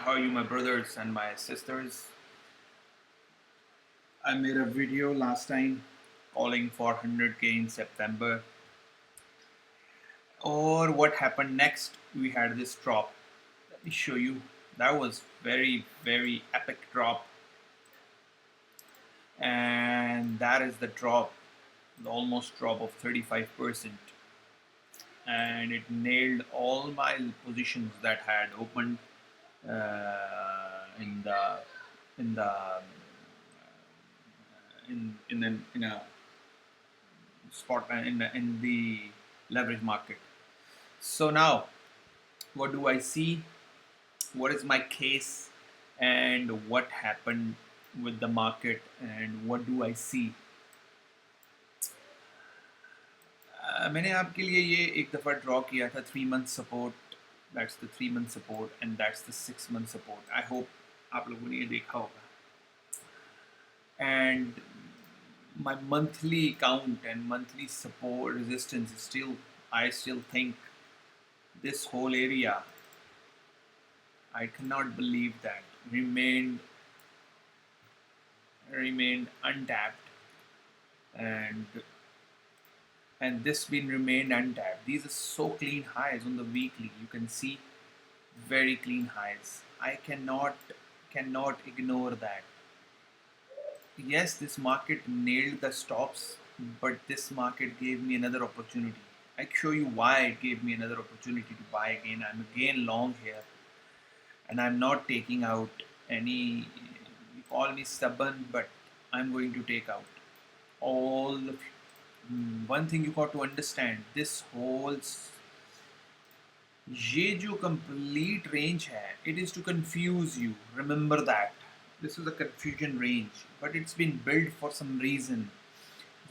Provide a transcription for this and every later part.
How are you, my brothers and my sisters? I made a video last time. Calling for 100K in September. Or what happened next? We had this drop. Let me show you. That was very, very epic drop. And that is the drop, the almost drop of 35%. And it nailed all my positions that had opened in the in a spot in the leverage market. So now, what do I see? What is my case, and what happened with the market, and what do I see? मैंने आपके लिए ये एक दफ़ा draw किया था 3 month support. That's the 3 month support and that's the 6 month support. I hope आप लोगों ने ये देखा होगा. And my monthly count and monthly support resistance is still, I still think this whole area, I cannot believe that, remained untapped, and this been remained untapped. These are so clean highs on the weekly. You can see very clean highs. I cannot ignore that. Yes, this market nailed the stops, but this market gave me another opportunity. I show you why it gave me another opportunity to buy again. I'm again long here, and I'm not taking out any. You call me stubborn, but I'm going to take out all the. One thing you got to understand: this whole ये जो complete range है, it is to confuse you. Remember that. This is a confusion range, but it's been built for some reason.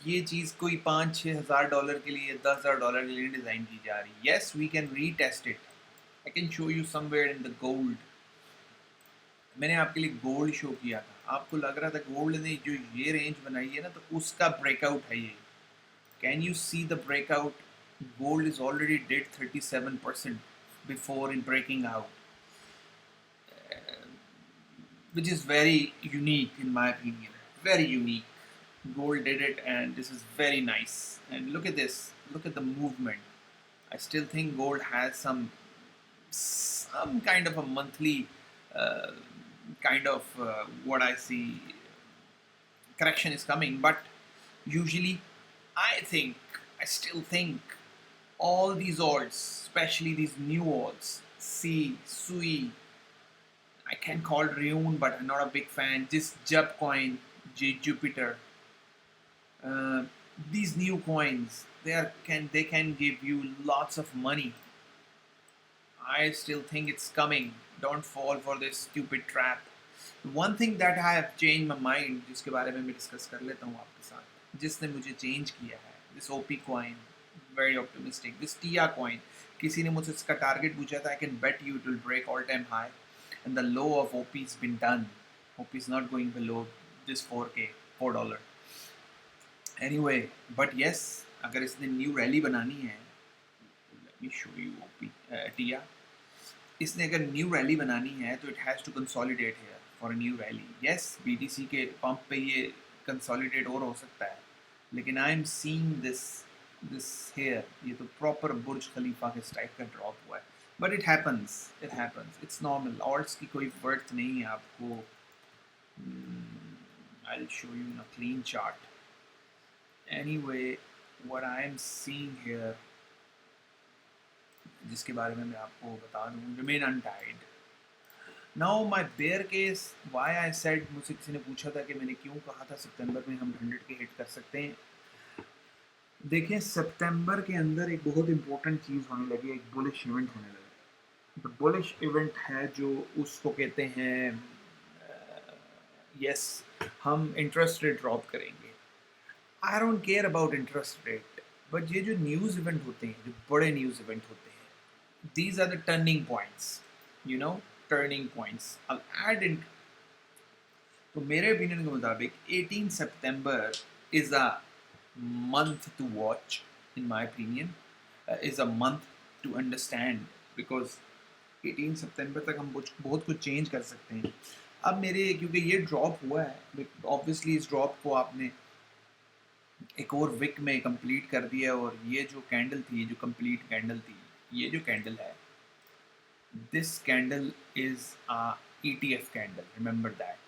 ये चीज़ कोई 5-6 हज़ार dollar के लिए, 10,000 dollar के लिए डिज़ाइन की जा रही. Yes, we can retest it. I can show you somewhere in the gold. मैंने आपके लिए गोल्ड शो किया था. आपको लग रहा था गोल्ड ने जो ये रेंज बनाई है ना, तो उसका ब्रेकआउट है ये. Can you see the breakout? Gold is already did 37% before in breaking out, which is very unique in my opinion. Very unique. Gold did it, and this is very nice. And look at this. Look at the movement. I still think gold has some kind of a monthly uh, kind of what I see correction is coming, but usually I still think all these alts, especially these new alts, C, Sui, I can call Ryun, but I'm not a big fan. Just Jup coin, J Jupiter. Uh, these new coins, they can give you lots of money. I still think it's coming. Don't fall for this stupid trap. One thing that I have changed my mind, जिसके बारे में मैं discuss कर लेता हूँ आपके साथ, जिसने मुझे चेंज किया है, this OP coin, very optimistic. This TIA coin, किसी ने मुझसे इसका टारगेट पूछा था. I can bet you it will break all time high, and the low of OP has been done. OP is not going below this 4K, $4. Anyway, but yes, अगर इसने new rally बनानी है, let me show you OP TIA. इसने अगर new rally बनानी है तो it has to consolidate here for a new rally. Yes, BTC के पंप पे ये कंसोलिडेट और हो सकता है, लेकिन I am seeing this here. ये तो प्रॉपर बुर्ज खलीफा के टाइप का ड्रॉप हुआ है. But it happens, it's normal. Alts की कोई वर्थ नहीं है आपको. I will show you in a clean chart. Anyway, what I am seeing here, जिसके बारे में मैं आपको बता दूँ, remain untied. Now my bear case, why I said, मुझसे किसी ने पूछा था कि मैंने क्यों कहा था सितंबर में हम 100 के हिट कर सकते हैं. देखिए, सितंबर के अंदर एक बहुत इंपॉर्टेंट चीज़ होने लगी, एक बुलिश इवेंट होने लगा. द बुलिश इवेंट है जो उसको कहते हैं, यस, हम इंटरेस्ट रेट ड्रॉप करेंगे. I don't care about interest rate, but ये जो न्यूज़ इवेंट होते हैं, जो बड़े न्यूज़ इवेंट होते हैं, these are the turning points, you know, turning points. I'll add in. तो मेरे ओपिनियन के मुताबिक 18 सितंबर is a month to watch, in my opinion, is a month to understand, because 18 सितंबर तक हम बहुत कुछ चेंज कर सकते हैं। अब मेरे क्योंकि ये ड्रॉप हुआ है, ऑब्वियसली इस ड्रॉप को आपने एक और विक में कंप्लीट कर दिया, और ये जो कैंडल थी, जो कंप्लीट कैंडल थी, ये जो कैंडल है, this candle is a ETF candle, remember that.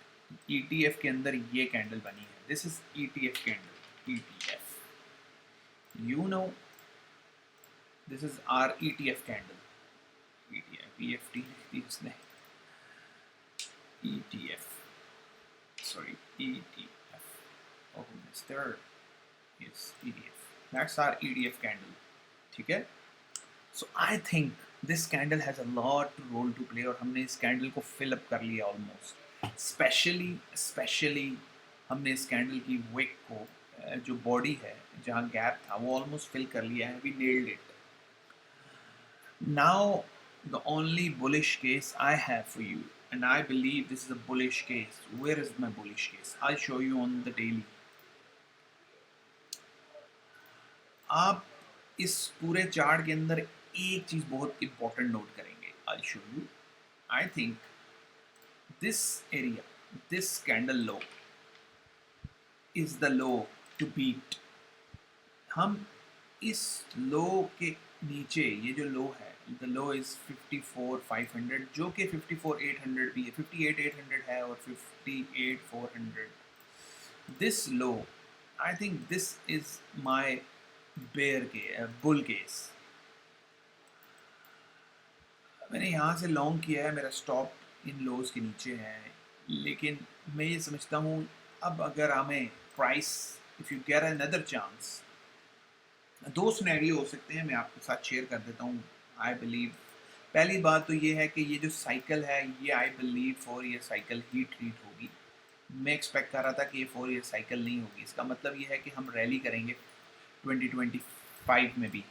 ETF के अंदर ये कैंडल बनी है, this is ETF candle, ETF, you know, this is our ETF candle, ETF, EFT लिख दी उसने, ETF, sorry, ETF, oh mister, yes, ETF, that's our ETF candle, ठीक है। So I think this candle has a lot role to play, और हमने इस candle को fill up कर लिया ऑलमोस्ट, स्पेशली हमने इस कैंडल की विक को, जो बॉडी है, जहाँ गैप था, वो ऑलमोस्ट फिल कर लिया है, we nailed it. Now the only bullish case I have for you, and I believe this is a bullish case. Where is my bullish case? I'll show you on the daily. आप इस पूरे chart के अंदर एक चीज बहुत important note करेंगे, I'll show you. I think this area, this candle low is the low to beat. हम इस लो के नीचे, ये जो लो है, द लो इज 54,500, जो कि 54,800 भी है, 58,800 है, और 58,400, this low, I think this is my bear के बुल केस। मैंने यहाँ से लॉन्ग किया है, मेरा स्टॉप इन लोज के नीचे है, लेकिन मैं ये समझता हूँ अब अगर हमें price, if you get another chance, दो सिनेरियो हो सकते हैं, मैं आपके साथ शेयर कर देता हूँ। आई बिलीव पहली बात तो ये है कि ये जो साइकिल है, ये I believe 4 year cycle he treat होगी। मैं एक्सपेक्ट कर रहा था कि ये 4 ईयर साइकिल नहीं होगी। इसका मतलब ये है कि हम रैली करेंगे 2025 में भी,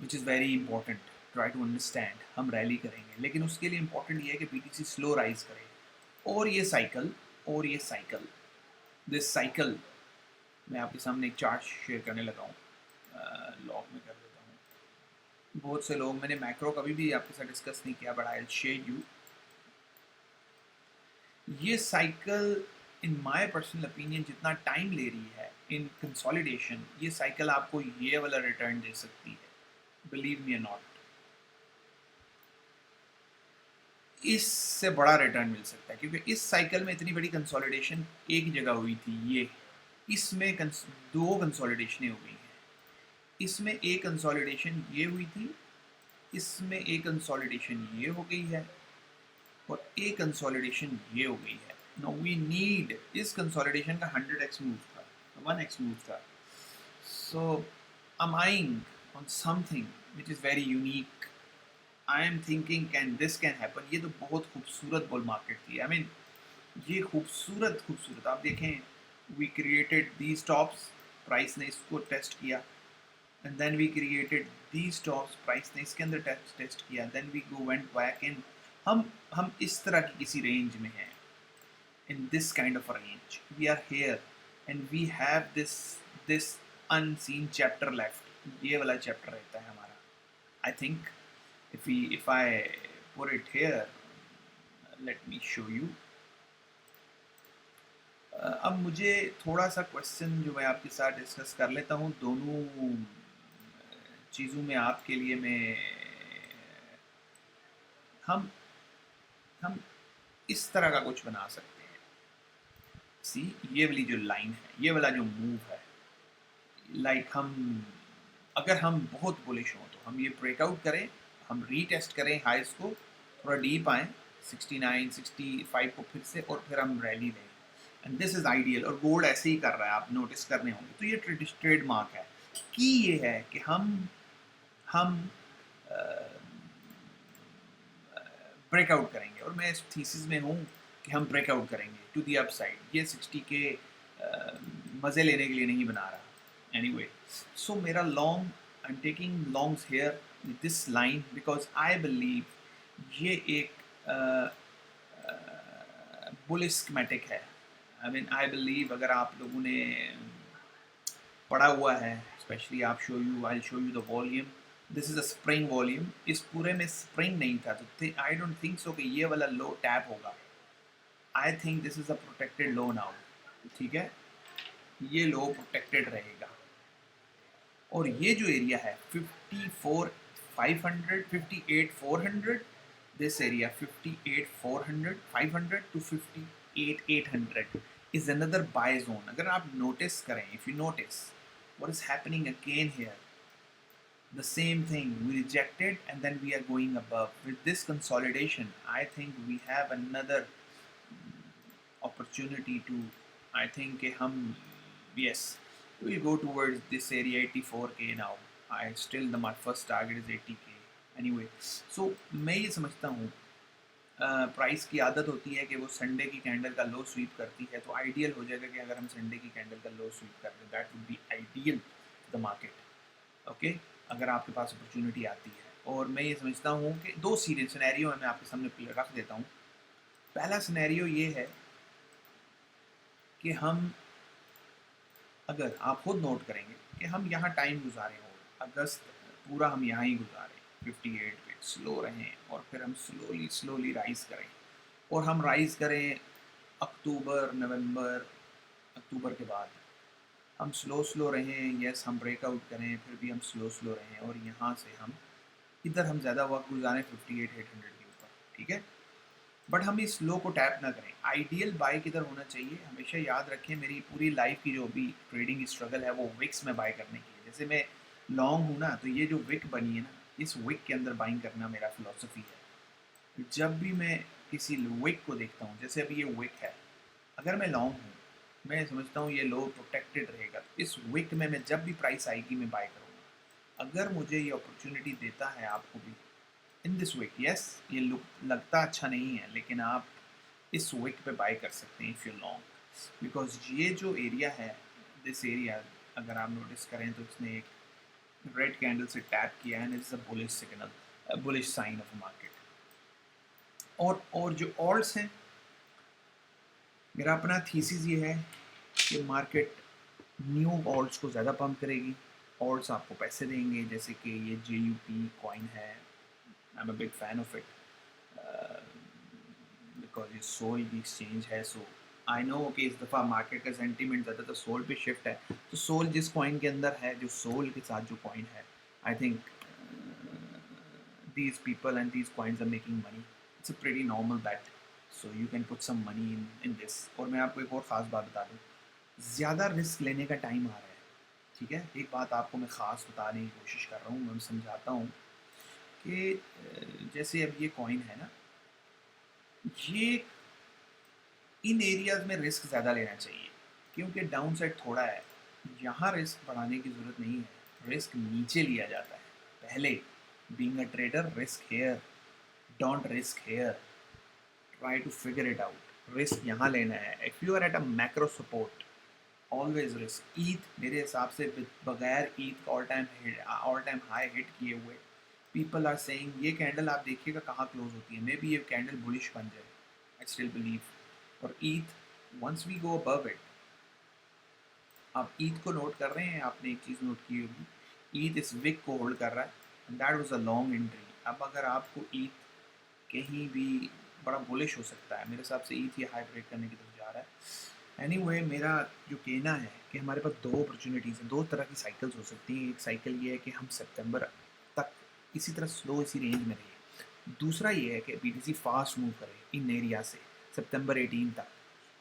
which is very important, try to understand. हम रैली करेंगे, लेकिन उसके लिए इंपॉर्टेंट ये है कि BTC स्लो राइज करे, और ये साइकिल, दिस साइकिल, मैं आपके सामने एक चार्ट शेयर करने लगा हूँ, लॉग में कर देता हूँ। बहुत से लोग, मैंने मैक्रो कभी भी आपके साथ डिस्कस नहीं किया, but I will share you. ये cycle in my personal opinion जितना टाइम ले रही है इन कंसोलिडेशन, ये साइकिल आपको ये वाला रिटर्न दे सकती है, बिलीव मी और नॉट, इससे बड़ा रिटर्न मिल सकता है, क्योंकि इस साइकिल में इतनी बड़ी कंसोलिडेशन एक जगह हुई थी, ये इसमें दो कंसोलिडेशनें हो गई हैं। इसमें एक कंसोलिडेशन ये हुई थी, इसमें एक कंसोलिडेशन ये हो गई है, और एक कंसोलिडेशन ये हो गई है। नो वी नीड, इस कंसोलिडेशन का 100x मूव था, 1x मूव था। So I am eyeing on something which is very unique. I am thinking can this can happen. ये तो बहुत खूबसूरत बुल मार्केट थी, आई मीन ये खूबसूरत आप देखें, we created these tops, price ने इसको टेस्ट किया, and then we created these tops, price ने इसके अंदर टेस्ट किया, then we go went back in। हम इस तरह की किसी रेंज में हैं, in this kind of a range we are here, and we have this unseen chapter left। ये वाला चैप्टर रहता है हमारा। I think if I put it here, let me show you। अब मुझे थोड़ा सा क्वेश्चन जो मैं आपके साथ डिस्कस कर लेता हूँ, दोनों चीज़ों में आपके लिए मैं, हम इस तरह का कुछ बना सकते हैं। सी, ये वाली जो लाइन है, ये वाला जो मूव है, लाइक अगर हम बहुत बुलिश हों तो हम ये ब्रेकआउट करें, हम रीटेस्ट करें हाइस को, थोड़ा डीप आएँ 69 65 को फिर से, और फिर हम रैली लें, एंड दिस इज़ आइडियल। और गोल्ड ऐसे ही कर रहा है, आप नोटिस करने होंगे। तो ये ट्रेडमार्क है कि ये है कि हम ब्रेकआउट करेंगे, और मैं इस थीसिस में हूँ कि हम ब्रेकआउट करेंगे टू दी अपसाइड। ये 60 के मज़े लेने के लिए नहीं बना रहा। एनीवे, सो मेरा long, I am taking longs here with this line, because I believe ये एक बुलिश स्कीमेटिक है। आई मीन आई बिलीव अगर आप लोगों ने पढ़ा हुआ है, स्पेशली आप I show you the volume, this is a spring volume, इस पूरे में स्प्रिंग नहीं था, तो आई डोंट थिंक सो कि ये वाला लो टैप होगा। आई think this is a protected low now, ठीक है, ये लो प्रोटेक्टेड रहेगा। और ये जो एरिया है 54 500 58 400, this area 58 400 500 to 58 800 is another buy zone। अगर आप नोटिस करें, if you notice what is happening again here, the same thing, we rejected and then we are going above. With this consolidation, I think we have another opportunity to, I think कि हम, yes, we will go towards this area 84k now। I still the my first target is 80k anyway। So मैं ये समझता हूँ price की आदत होती है कि वो संडे की कैंडल का लो स्वीप करती है, तो आइडियल हो जाएगा कि अगर हम संडे की कैंडल का लो स्वीप कर दें, that would be ideal the market. Okay, अगर आपके पास अपॉर्चुनिटी आती है। और मैं ये समझता हूँ कि दो सीरियस सिनेरियो मैं आपके सामने रख देता हूँ। पहला सिनेरियो ये है कि हम, अगर आप खुद नोट करेंगे कि हम यहाँ टाइम गुजारे हो, अगस्त पूरा हम यहाँ ही गुजारें 58 पे स्लो रहें, और फिर हम स्लोली स्लोली राइज करें, और हम राइज करें अक्टूबर नवंबर, अक्टूबर के बाद हम स्लो स्लो रहें, यस हम ब्रेकआउट करें, फिर भी हम स्लो स्लो रहें, और यहाँ से हम इधर हम ज़्यादा वक्त गुजारें 58 800 के ऊपर, ठीक है। बट हम इस लो को टैप ना करें। आइडियल बाय किधर होना चाहिए, हमेशा याद रखें, मेरी पूरी लाइफ की जो भी ट्रेडिंग स्ट्रगल है वो विक्स में बाय करने की है। जैसे मैं लॉन्ग हूँ ना, तो ये जो विक बनी है ना, इस विक के अंदर बाइंग करना मेरा फिलॉसफी है। जब भी मैं किसी विक को देखता हूँ, जैसे अभी ये विक है, अगर मैं लॉन्ग हूँ, मैं समझता हूँ ये लो प्रोटेक्टेड रहेगा, तो इस विक में मैं जब भी प्राइस आएगी मैं बाय करूँगा। अगर मुझे ये अपॉर्चुनिटी देता है आपको भी इन दिस वीक, यस ये लुक लगता अच्छा नहीं है, लेकिन आप इस वीक पे बाय कर सकते हैं इफ़ यू लॉन्ग, बिकॉज ये जो एरिया है, दिस एरिया अगर आप नोटिस करें तो इसने एक रेड कैंडल से टैप किया है, and it's a bullish signal, bullish sign of market. और जो ऑल्ट्स हैं, मेरा अपना थीसिस ये है कि मार्केट न्यू ऑल्ट्स को ज़्यादा पंप करेगी, ऑल्ट्स आपको पैसे देंगे, जैसे कि ये JUP कॉइन है, I am a big fan of it because ये सोल की एक्सचेंज है। सो आई नो कि इस दफ़ा मार्केट का सेंटीमेंट ज़्यादा तो सोल पे शिफ्ट है, तो सोल जिस कॉइन के अंदर है, जो सोल के साथ जो कॉइन है, I think these people and these coins are making money, it's a pretty normal bet, so you can put some money in this। और मैं आपको एक और ख़ास बात बता दूँ, ज़्यादा रिस्क लेने का टाइम आ रहा है, ठीक है। एक बात आपको मैं ख़ास बताने की कोशिश कर रहा हूँ, मैं समझाता हूँ कि जैसे अब ये कॉइन है ना, ये इन एरियाज़ में रिस्क ज़्यादा लेना चाहिए, क्योंकि डाउन साइड थोड़ा है। यहाँ रिस्क बढ़ाने की ज़रूरत नहीं है, रिस्क नीचे लिया जाता है पहले। Being a trader, risk here, don't risk here, try to figure it out. Risk यहाँ लेना है। If you are at a macro support, always risk. ETH मेरे हिसाब से बगैर ईथ का ऑल टाइम हाई हिट किए हुए, पीपल आर सेइंग ये कैंडल आप देखिएगा कहाँ क्लोज होती है, मे बी ये कैंडल बुलिश बन जाए, आई स्टिल बिलीव। और ETH, once we go above it, आप ईथ को नोट कर रहे हैं, आपने एक चीज़ नोट की होगी, ईथ इस विक को होल्ड कर रहा है, and that was a long entry. अब अगर आपको ईथ कहीं भी बड़ा बुलिश हो सकता है, मेरे हिसाब से ईथ ये हाई ब्रेक करने की तरफ जा रहा है। एनीवे, मेरा जो कहना है कि हमारे पास दो अपॉर्चुनिटीज़ हैं, दो तरह की साइकिल्स हो सकती हैं। एक साइकिल ये है कि हम सितंबर तक इसी तरह स्लो इसी रेंज में रहिए। दूसरा ये है कि BTC फास्ट मूव करे इन एरिया से सितंबर 18 तक।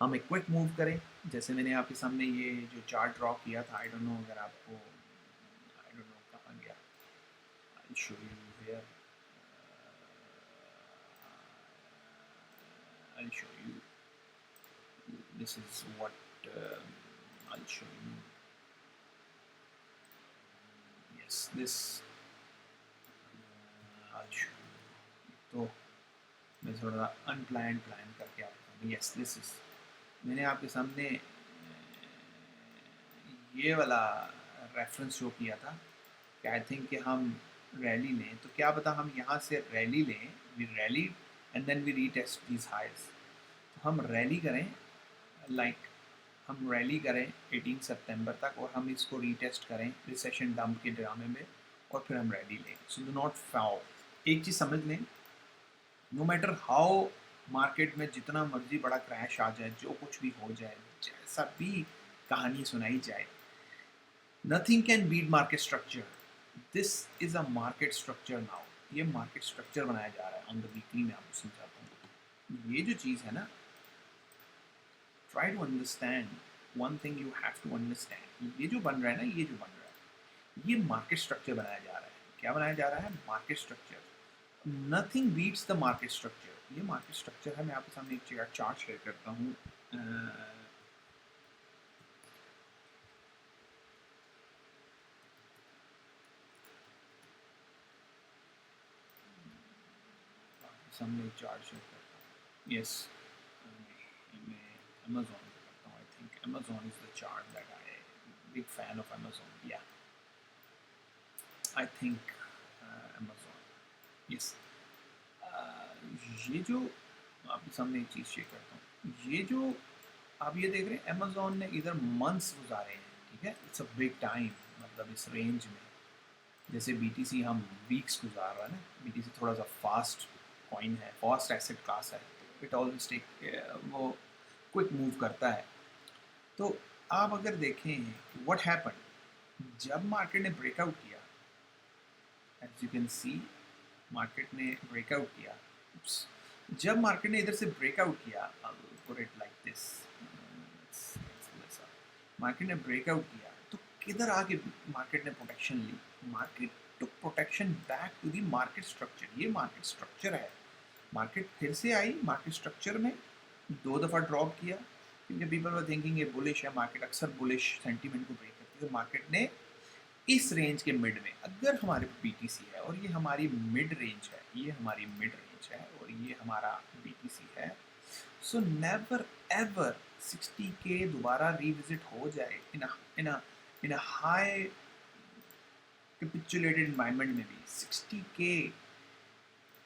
हम एक क्विक मूव करें, जैसे मैंने आपके सामने ये जो चार्ट ड्रॉ किया था, आई डोंट नो अगर आपको, आई डोंट नो कहाँ गया, I show you here, I show you, this is what I'll show you, yes this I'll show you। तो मैं थोड़ा अनप्लान प्लान करके आपको, यस दिस इज, मैंने आपके सामने ये वाला रेफरेंस शो किया था कि आई थिंक कि हम रैली लें, तो क्या पता हम यहाँ से रैली लें, we rally and then we retest these highs. तो हम रैली करें, लाइक हम रैली करें 18 सितंबर तक, और हम इसको रीटेस्ट करें रिसेशन डंप के ड्रामे में, और फिर हम रैली लें. So do not fall. एक चीज़ समझ लें, नो मैटर हाउ मार्केट में जितना मर्जी बड़ा क्रैश आ जाए, जो कुछ भी हो जाए, जैसा भी कहानी सुनाई जाए, nothing can beat market structure. This is a market structure now. ये मार्केट स्ट्रक्चर बनाया जा रहा है. ऑन द वीकली में आपको समझाता हूँ. ये जो चीज़ है ना, try to understand one thing. You have to understand ये जो बन रहा है ना, ये जो बन रहा है, ये मार्केट स्ट्रक्चर बनाया जा रहा है. क्या बनाया जा रहा है? Market structure. Nothing beats the market structure. ये मार्केट स्ट्रक्चर है. मैं आपके सामने एक चार्ट शेयर करता हूँ. आपके सामने एक चार्ट शेयर करता हूँ. यस, मैं अमेजोन करता हूँ. I think Amazon is the chart that I big fan of Amazon. या आई थिंक अमेजोन. यस. ये जो आपके सामने एक चीज़ शेयर करता हूँ. ये जो आप ये देख रहे हैं, अमेजोन ने इधर मंथ्स गुजारे हैं. ठीक है, इट्स अ बिग टाइम. मतलब इस रेंज में जैसे BTC हम वीक्स गुजार रहा है ना. BTC थोड़ा सा फास्ट कॉइन है, फास्ट एसेट क्लास है. इट ऑलवेज टेक वो क्विक मूव करता है. तो आप अगर देखें व्हाट हैपन जब मार्केट ने ब्रेकआउट किया, as you can see market ने ब्रेकआउट किया. जब मार्केट ने इधर से ब्रेकआउट किया, put it like this, market ने ब्रेकआउट किया तो किधर आके मार्केट ने प्रोटेक्शन ली? Market to protection back to the market structure. ये मार्केट स्ट्रक्चर है. मार्केट फिर से आई मार्केट स्ट्रक्चर में, 2 दफ़ा ड्रॉप किया क्योंकि पीपल वर थिंकिंग ये बुलिश है. मार्केट अक्सर बुलिश सेंटीमेंट को ब्रेक करती है. तो मार्केट ने इस रेंज के मिड में, अगर हमारे BTC है और ये हमारी मिड रेंज है, ये हमारी मिड रेंज है और ये हमारा BTC है, सो नेवर एवर 60K दोबारा रिविजिट हो जाए in a high capitulated environment में भी 60K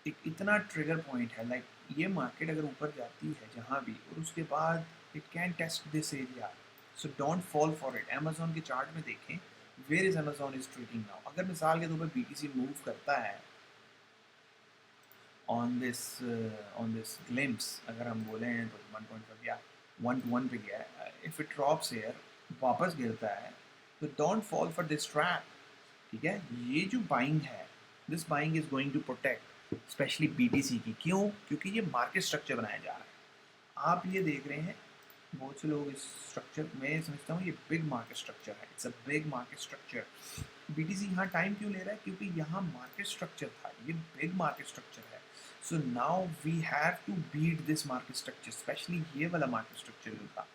एक इतना ट्रिगर पॉइंट है. लाइक ये मार्केट अगर ऊपर जाती है जहाँ भी, और उसके बाद it can test this area. So don't fall for it. Amazon के चार्ट में देखें, where is Amazon is trading now. अगर मिसाल के तौर पर BTC मूव करता है ऑन दिस ग्लिम्स, अगर हम बोलें तो 1.5 या 1 to 1 पे गया है. इफ इट ड्रॉप्स हियर, वापस गिरता है, तो don't fall for this trap. ठीक है, ये जो बाइंग है, this buying is going to protect specially BTC की. क्यों? क्योंकि ये मार्केट स्ट्रक्चर बनाया जा रहा है. आप ये देख रहे हैं, बहुत से लोग इस स्ट्रक्चर में समझता हूँ ये बिग मार्केट स्ट्रक्चर है. It's a big market structure. BTC यहाँ टाइम क्यों ले रहा है? क्योंकि यहाँ मार्केट स्ट्रक्चर था. ये बिग मार्केट स्ट्रक्चर है. So now we have to beat this market structure. Specially ये वाला मार्केट स्ट्रक्चर जो था,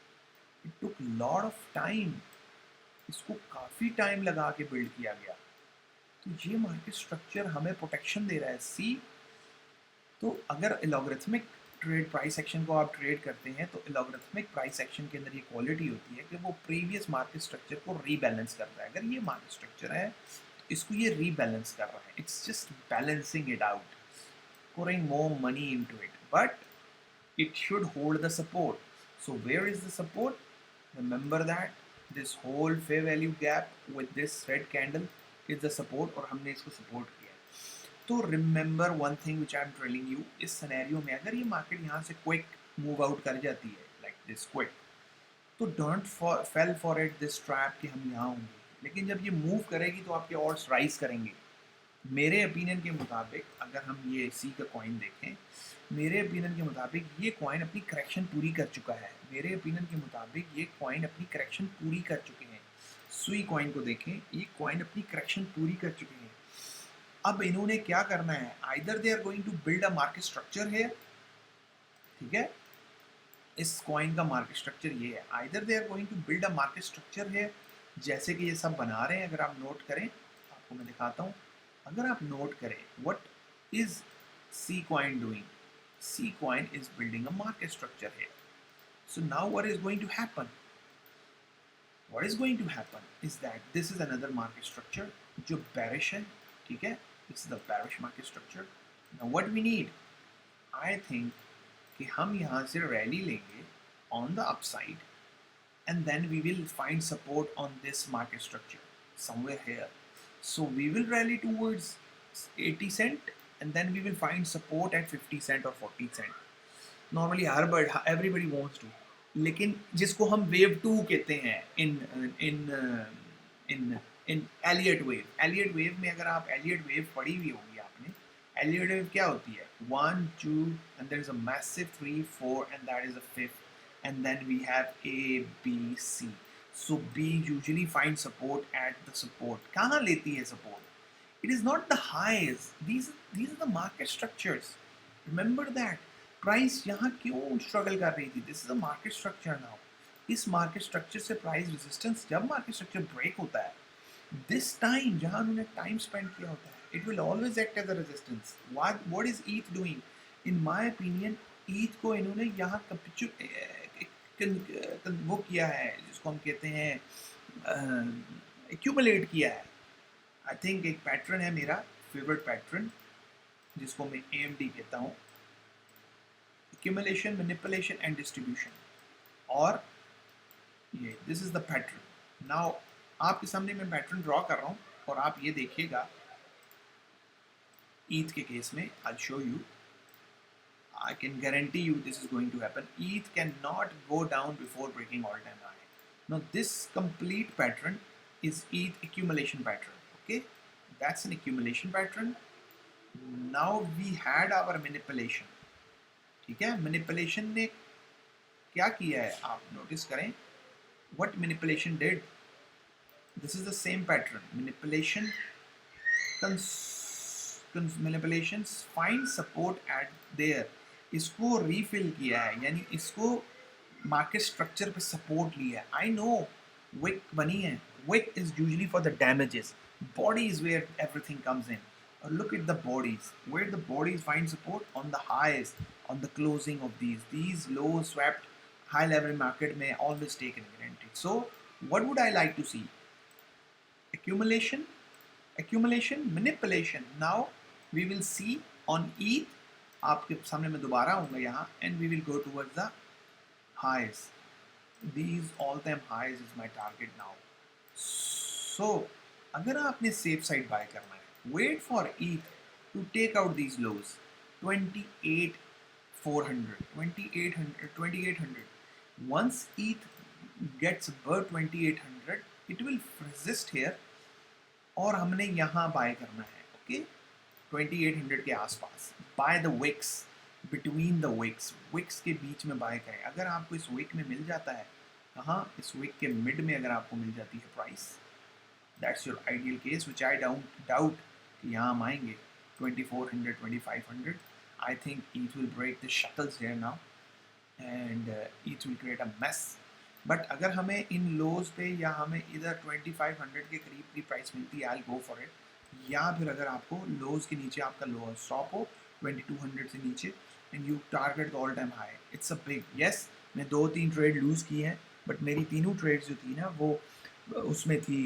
it took lot of time. इसको काफ़ी टाइम लगा के बिल्ड किया गया. तो ये मार्केट स्ट्रक्चर हमें प्रोटेक्शन दे रहा है. सी, तो अगर लॉगरिथमिक ट्रेड प्राइस एक्शन को आप ट्रेड करते हैं, तो लॉगरिथमिक प्राइस एक्शन के अंदर ये क्वालिटी होती है कि वो प्रीवियस मार्केट स्ट्रक्चर को रीबैलेंस करता है. अगर ये मार्केट स्ट्रक्चर है, तो इसको ये रीबैलेंस कर रहा है. It's just balancing it out, pouring more money into it, but it should hold the support. So where is the support? Remember that this whole fair value gap with this red candle is the support, और हमने इसको support किया. तो remember one thing which I am telling you, इस scenario में अगर ये market यहाँ से quick move out कर जाती है like this quick, तो don't fall for it this trap कि हम यहाँ होंगे. लेकिन जब ये move करेगी तो आपके odds rise करेंगे. मेरे ओपिनियन के मुताबिक अगर हम ये सी का कॉइन देखें, मेरे ओपिनियन के मुताबिक ये कॉइन अपनी करेक्शन पूरी कर चुका है. मेरे ओपिनियन के मुताबिक ये कॉइन अपनी करेक्शन पूरी कर चुके हैं. सुई कॉइन को देखें, ये कॉइन अपनी करेक्शन पूरी कर चुके हैं. अब इन्होंने क्या करना है? Either they are going to build a market structure है. ठीक है, इस कॉइन का मार्केट स्ट्रक्चर ये है. Either they are going to build a market structure है, जैसे कि ये सब बना रहे हैं. अगर आप नोट करें, आपको मैं दिखाता हूँ. अगर आप नोट करें, what is C coin doing? C coin is building a market structure here. So now what is going to happen? What is going to happen is that this is another market structure जो bearish है. ठीक है, this is the bearish market structure. Now what we need? I think कि हम यहाँ से rally लेंगे on the upside, and then we will find support on this market structure somewhere here. So we will rally towards 80 cent and then we will find support at 50 cent or 40 cent. Normally her bird everybody wants to, लेकिन जिसको हम wave 2 कहते हैं इन इन इन Elliott wave में, अगर आप Elliott wave पढ़ी हुई होगी आपने, एलियट वेव क्या होती है? 1 2 and there is a massive 3 4 and that is a fifth and then we have A B C. So B usually finds support at the support. कहाँ लेती है support? It is not the highs. These are the market structures. Remember that. Price यहाँ क्यों struggle कर रही थी? This is a market structure now. इस market structure से प्राइस रेजिस्टेंस, जब मार्केट स्ट्रक्चर ब्रेक होता है, दिस टाइम जहाँ उन्होंने टाइम स्पेंड किया होता है, it will always act as a resistance. What is ETH doing? In my opinion ETH को इन्होंने यहाँ वो किया है जिसको हम कहते हैं एक्यूमुलेट किया है. आई थिंक एक पैटर्न है मेरा फेवरेट पैटर्न जिसको मैं AMD कहता हूँ, accumulation, manipulation and distribution. और ये this is the pattern. Now आपके सामने मैं पैटर्न ड्रॉ कर रहा हूँ और आप ये देखिएगा. ETH के केस में I'll show you. I can guarantee you this is going to happen. ETH cannot go down before breaking all-time high. Now this complete pattern is ETH accumulation pattern. Okay, that's an accumulation pattern. Now we had our manipulation. ठीक है, manipulation ने क्या किया है आप notice करें. What manipulation did? This is the same pattern. Manipulation find support at there. इसको refill किया है, यानी इसको मार्केट स्ट्रक्चर पे सपोर्ट लिया है. आई नो विक बनी है. Wick is usually for the damages. Body is where everything comes in. Look at the bodies. Where the bodies find support? On the highs, on the closing of these lows swept high level market may always taken granted. So what would I like to see? Accumulation, manipulation. Now we will see on ETH. आपके सामने मैं दोबारा आऊँगा यहाँ and we will go towards the highs. These all-time highs is my target now. So अगर आपने safe side buy करना है, wait for ETH to take out these lows. 28,400, 2800. Once ETH gets above 2800, it will resist here और हमने यहाँ bye करना है. Okay, 2800 के आसपास. By the wicks, between the wicks के बीच में बाय करें. अगर आपको इस विक में मिल जाता है, कहाँ? इस विक के मिड में अगर आपको मिल जाती है price, that's your ideal case, which I doubt कि यहाँ हम आएंगे 2400, 2500. I think ETH will break the shackles here now and ETH will create a mess. But अगर हमें इन लोज पे या हमें इधर 2500 के करीब की प्राइस मिलती है, I'll go for it. या फिर अगर आपको लोज के नीचे आपका लोअर स्टॉप हो 2200 से नीचे and you target the all time high, it's a big yes. मैं 2-3 ट्रेड लूज की हैं, बट मेरी तीनों ट्रेड्स जो थी ना वो उसमें थी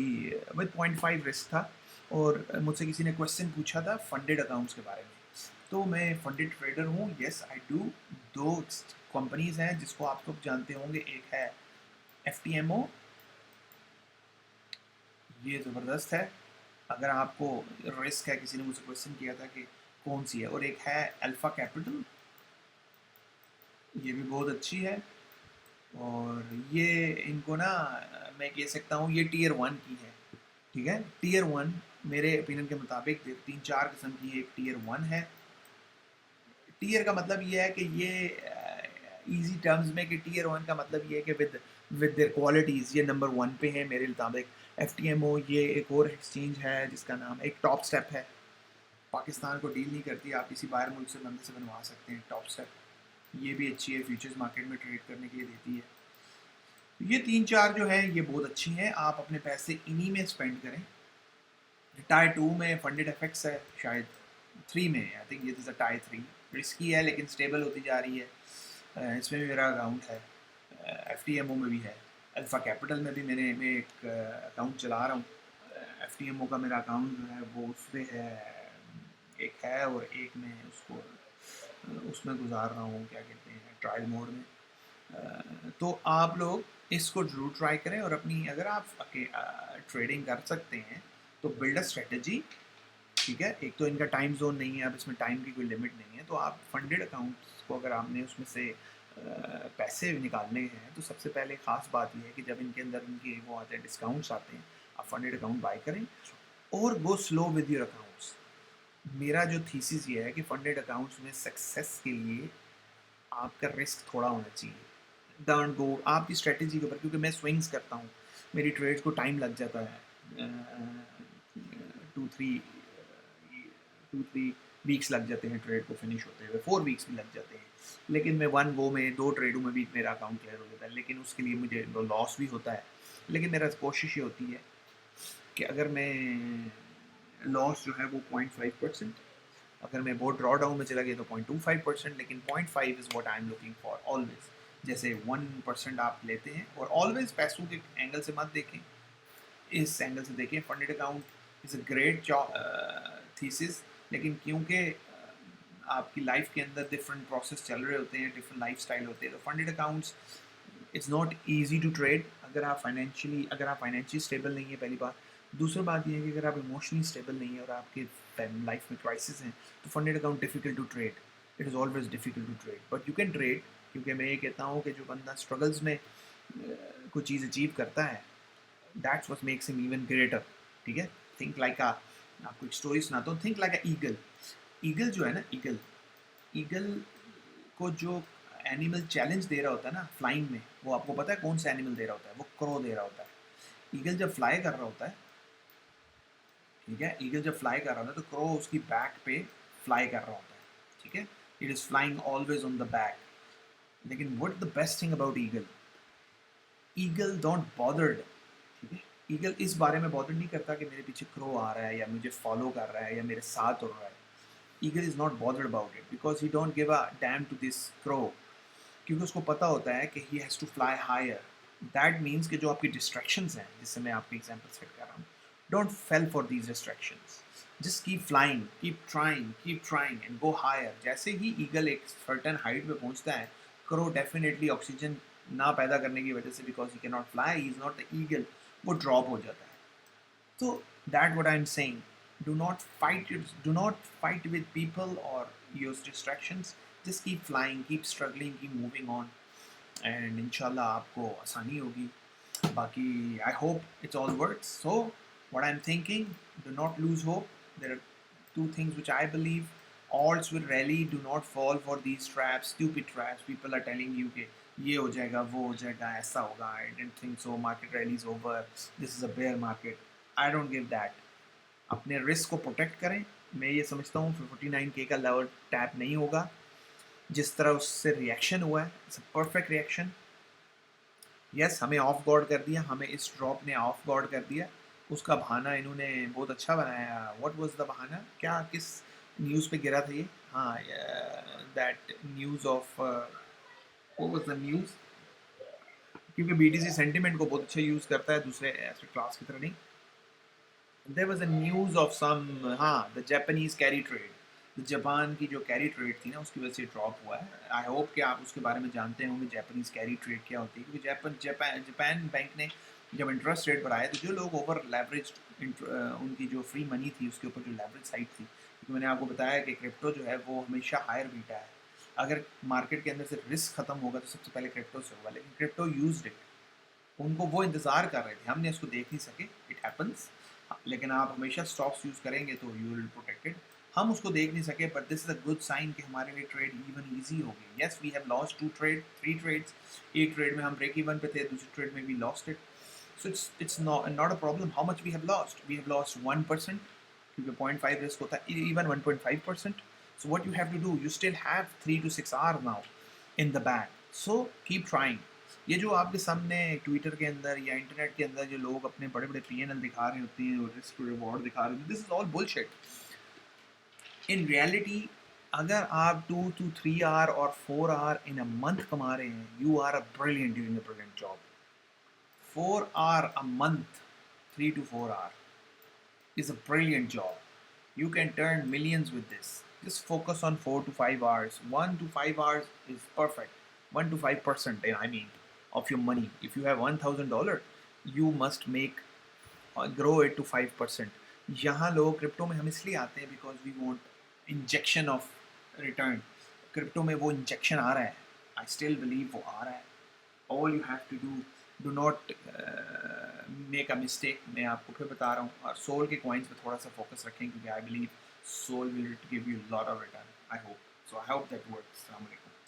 विद 0.5 रिस्क था. और मुझसे किसी ने क्वेश्चन पूछा था फंडेड अकाउंट्स के बारे में, तो मैं फंडेड ट्रेडर हूँ. Yes I do. 2 कंपनीज हैं जिसको आप लोग जानते होंगे. एक है FTMO, ये ज़बरदस्त है. अगर आपको रिस्क है, किसी ने मुझसे क्वेश्चन किया था कि कौन सी है. और एक है अल्फा कैपिटल, ये भी बहुत अच्छी है. और ये इनको ना मैं कह सकता हूँ ये टियर 1 की है. ठीक है, टियर 1 मेरे ओपिनियन के मुताबिक 3-4 किस्म की एक टियर 1 है. टियर का मतलब ये है कि ये इजी टर्म्स में कि टियर 1 का मतलब ये है कि विद देयर क्वालिटीज़ ये नंबर 1 पे है मेरे मुताबिक. FTMO ये एक और एक्सचेंज है जिसका नाम एक टॉप स्टेप है. पाकिस्तान को डील नहीं करती, आप किसी बाहर मुल्क से बंदे से बनवा सकते हैं. टॉप स्टेप ये भी अच्छी है, फ्यूचर्स मार्केट में ट्रेड करने के लिए देती है. ये 3-4 जो है ये बहुत अच्छी हैं. आप अपने पैसे इन्हीं में स्पेंड करें. टाई 2 में फंडेड एफेक्ट्स है, शायद 3 में आई थिंक ये टाई 3 रिस्की है लेकिन स्टेबल होती जा रही है. इसमें भी मेरा अकाउंट है. FTMO में भी है. अल्फ़ा कैपिटल में भी मैं एक अकाउंट चला रहा हूँ. FTMO का मेरा अकाउंट जो है वो उस पर है, एक है और एक में उसको उसमें गुजार रहा हूँ, क्या कहते हैं, ट्रायल मोड में. तो आप लोग इसको जरूर ट्राई करें. और अपनी अगर आप ट्रेडिंग कर सकते हैं तो बिल्ड अ स्ट्रेटजी, ठीक है। एक तो इनका टाइम जोन नहीं है, अब इसमें टाइम की कोई लिमिट नहीं है, तो आप फंडेड अकाउंट्स को अगर आपने उसमें से पैसे निकालने हैं तो सबसे पहले ख़ास बात यह है कि जब इनके अंदर इनके वो आते हैं, डिस्काउंट्स आते हैं, आप फंडेड अकाउंट बाय करें और go slow with your accounts. मेरा जो थीसिस ये है कि फंडेड अकाउंट्स में सक्सेस के लिए आपका रिस्क थोड़ा होना चाहिए। डोंट गो आपकी स्ट्रेटजी के ऊपर, क्योंकि मैं स्विंग्स करता हूँ, मेरी ट्रेड्स को टाइम लग जाता है, 2-3 वीक्स लग जाते हैं ट्रेड को फिनिश होते हुए, 4 वीक्स भी लग जाते हैं, लेकिन मैं वन गो में 2 ट्रेडों में भी मेरा अकाउंट क्लियर हो जाता है। लेकिन उसके लिए मुझे लॉस भी होता है, लेकिन मेरा कोशिश ये होती है कि अगर मैं लॉस जो है वो 0.5%, अगर मैं बहुत ड्रॉ डाउन में चला गया तो 0.25%, लेकिन 0.5 is what I am looking for always. जैसे 1% आप लेते हैं, और ऑलवेज पैसों के एंगल से मत देखें, इस एंगल से देखें। Funded account is a great thesis, लेकिन क्योंकि आपकी लाइफ के अंदर डिफरेंट प्रोसेस चल रहे होते हैं, डिफरेंट लाइफ स्टाइल होते हैं, तो funded accounts it's not easy to trade अगर आप फाइनेंशियली स्टेबल नहीं है, पहली बात। दूसरी बात यह है कि अगर आप इमोशनली स्टेबल नहीं है और आपके लाइफ में क्राइसिस हैं, तो funded account difficult to trade. It is always difficult to trade, but you can trade, क्योंकि मैं ये कहता हूँ कि जो बंदा स्ट्रगल्स में कोई चीज़ अचीव करता है, that's what makes him even greater, ठीक है। थिंक लाइक अ, आपको एक स्टोरी सुनाता हूँ, think like a eagle. Eagle जो है ना, ईगल ईगल को जो एनिमल चैलेंज दे रहा होता है ना फ्लाइंग में, वो आपको पता है कौन सा एनिमल दे रहा होता है? वो क्रो दे रहा होता है। ईगल जब फ्लाई कर रहा होता है, ठीक है, ईगल जब फ्लाई कर रहा होता है तो क्रो उसकी बैक पे फ्लाई कर रहा होता है, ठीक है। It is flying always on the back. लेकिन what the best thing about eagle, eagle don't bothered, ठीक है। ईगल इस बारे में बॉदर नहीं करता कि मेरे पीछे क्रो आ रहा है या मुझे फॉलो कर रहा है या मेरे साथ उड़ रहा है। Eagle is not bothered about it because he don't give a damn to this crow, क्योंकि उसको पता होता है कि he has to fly higher. That means कि जो आपकी डिस्ट्रैक्शंस हैं, जिससे मैं आपकी एग्जांपल सेट कर रहा हूँ, don't fail for these distractions, just keep flying, keep trying and go higher. जैसे ही ईगल एक सर्टेन हाइट पे पहुंचता है, क्रो डेफिनेटली ऑक्सीजन ना पैदा करने की वजह से, because he can not fly, he is not the eagle, वो ड्रॉप हो जाता है। So that what I'm saying. Do not fight with people or use distractions. Just keep flying, keep struggling, keep moving on, and inshallah आपको आसानी होगी। बाकी I hope it all works. So what I'm thinking, do not lose hope. There are two things which I believe. Alts will rally. Do not fall for these traps, stupid traps. People are telling you कि ये हो जाएगा, वो हो जाएगा, ऐसा होगा. I didn't think so. Market rally is over. This is a bear market. I don't give that. अपने रिस्क को प्रोटेक्ट करें। मैं ये समझता हूँ 49K का लेवल टैप नहीं होगा। जिस तरह उससे रिएक्शन हुआ है, it's a perfect reaction. Yes, हमें ऑफ गार्ड कर दिया, हमें इस ड्रॉप ने ऑफ गार्ड कर दिया। उसका बहाना इन्होंने बहुत अच्छा बनाया। व्हाट वाज द बहाना? क्या, किस न्यूज़ पे गिरा था ये? हाँ, that news of, what was the news? क्योंकि बीटीसी सेंटिमेंट को बहुत अच्छा यूज़ करता है, दूसरे एसेट क्लास की तरह नहीं। There was a news of some, हाँ, the Japanese carry trade, the Japan की जो कैरी ट्रेड थी ना, उसकी वजह से ड्रॉप हुआ है। आई होप कि आप उसके बारे में जानते होंगे, जापानीज कैरी ट्रेड क्या होती है। क्योंकि जापान बैंक ने जब इंटरेस्ट रेट बढ़ाया, तो जो लोग ओवर लेवरेज, उनकी जो फ्री मनी थी उसके ऊपर जो लेवरेज साइड थी, क्योंकि मैंने आपको बताया कि क्रिप्टो जो है वो हमेशा हायर बीटा है। अगर मार्केट के अंदर से रिस्क खत्म होगा तो सबसे पहले क्रिप्टो से होगा, लेकिन क्रिप्टो यूज्ड इट। उनको वो इंतज़ार कर रहे थे, हमने उसको देख नहीं सके, इट हैपन्स। लेकिन आप हमेशा स्टॉक्स यूज़ करेंगे तो यू विल प्रोटेक्टेड। हम उसको देख नहीं सके, but this is a good sign कि हमारे लिए ट्रेड इवन ईजी हो गई। Yes, we have lost 3 trades. एक ट्रेड में हम ब्रेक इवन पे थे, दूसरी ट्रेड में we lost it. So it's not a problem how much we have lost 1%, क्योंकि 0.5 रिस्क होता है, even 1.5%। So what you have to do, you still have 3 to 6 hour now in the back, so keep trying. ये जो आपके सामने Twitter के अंदर या इंटरनेट के अंदर जो लोग अपने बड़े बड़े PNL दिखा रहे होते हैं और रिस्क रिवॉर्ड दिखा रहे होते हैं, this is all bullshit. In reality, अगर आप 2 to 3 आवर और 4 आवर इन अ मंथ कमा रहे हैं, you are a brilliant doing a brilliant job. 4 hour a month, 3 to 4 hour is a brilliant job. You can turn millions with this. Just focus on 4 to 5 hours. 1 to 5 hours is perfect. 1 to 5%, I mean, of your money. If you have $1,000, you must make grow it to 5%. यहाँ लोग crypto में हम इसलिए आते हैं because we want injection of return. Crypto में वो injection आ रहा है, आई स्टिल बिलीव वो आ रहा है। All you have to do not make a mistake. मैं आपको फिर बता रहा हूँ, और सोल के कॉइन्स पे थोड़ा सा फोकस रखें क्योंकि I believe SOL will give you lot of return. I hope so, I hope that works.